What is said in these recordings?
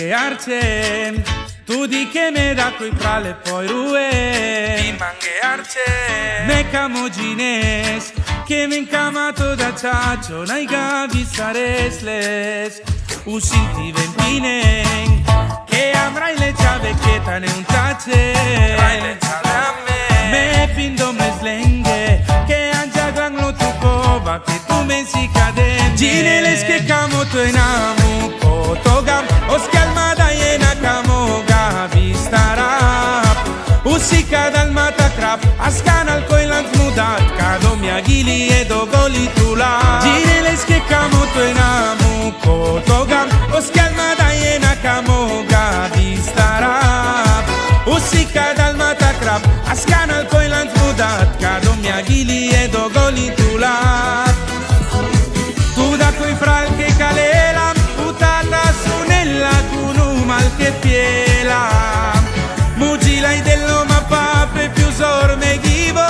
mangearce, tu di che me da coi prale poi rue. Di mangearce, Me camo gines, che me incamato da ciaccio, nai gavi saresles, usinti ventine, che amrai le ciave che tane un tace. trai le ciave a me. Me pindo me slenghe, che angia glanglo tu cova, che tu me si cade. Gineles che camo tu enamu, potogam, oschialma da iena camo gavi starap. Usika dal matacrap, ascana al coilant mudat, cado mia gili e dogoli tu la. Gineles che camo tu enamu, potogam, oschialma da iena camo gavi starap. Usika dal matacrap, ascana al coilant mudat, cado mia gili e dogoli tu la. Tu da coi pral che calela, utata su nella cunu mal che piela. Mugilai dell'oma pape più sorme ghivo.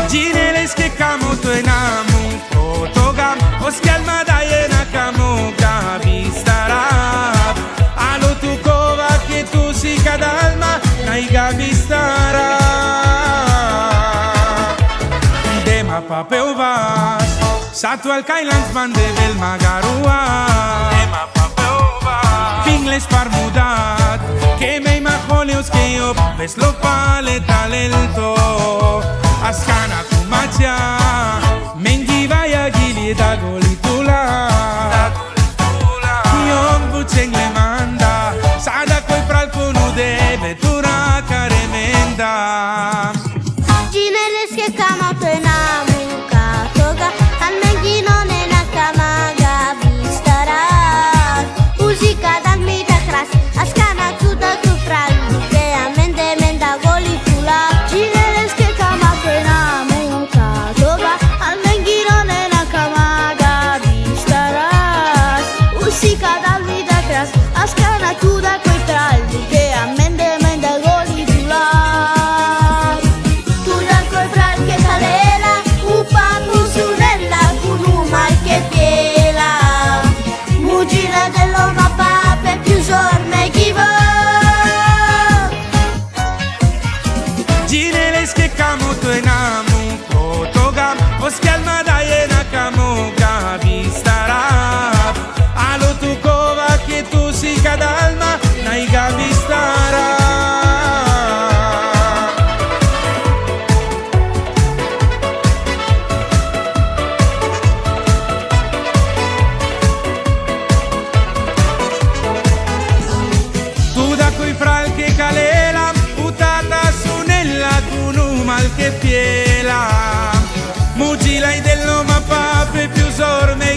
Gineles che camo tu enamu, potogam, oschialma da iena camo gavi starap. Alo tu cova che tu si cadalma, nai gavi starap. Dema pape ovas, satu al kailands mandevel magarua. Dema pape ovas, Pingles parmudat, que me imagolios que yo ves lo pale talento. Ascana kumacha, mengi vaya gili da golitula. da cultura. Yom bucheng le manda, sada koi pral konu deve tura caremenda. Gineles che camo tu enamu, katoga, al menghino nella camaga vistaras. Usika dal mita cras, ascana tuda tu fralli, che a mende menda goli tula. Gineles che camo tu enamu, katoga, al menghino nella camaga vistaras. Usika dal mita cras, ascana tuda coi tralli, che a mende menda goli tula. Tu dal coi pral che talela, upapu su nella cunu mal che piela. Mugila dell'oma pape più sorme chivo. Gineles che camo tu enamu, potogam, oschialma da iena camo gavi starap. Alo tu cova che tu si cadalma, nai gavi starap. Tu da coi pral che calela, utata su nella cunu mal che piela. Mugilai dell'oma pape più sorme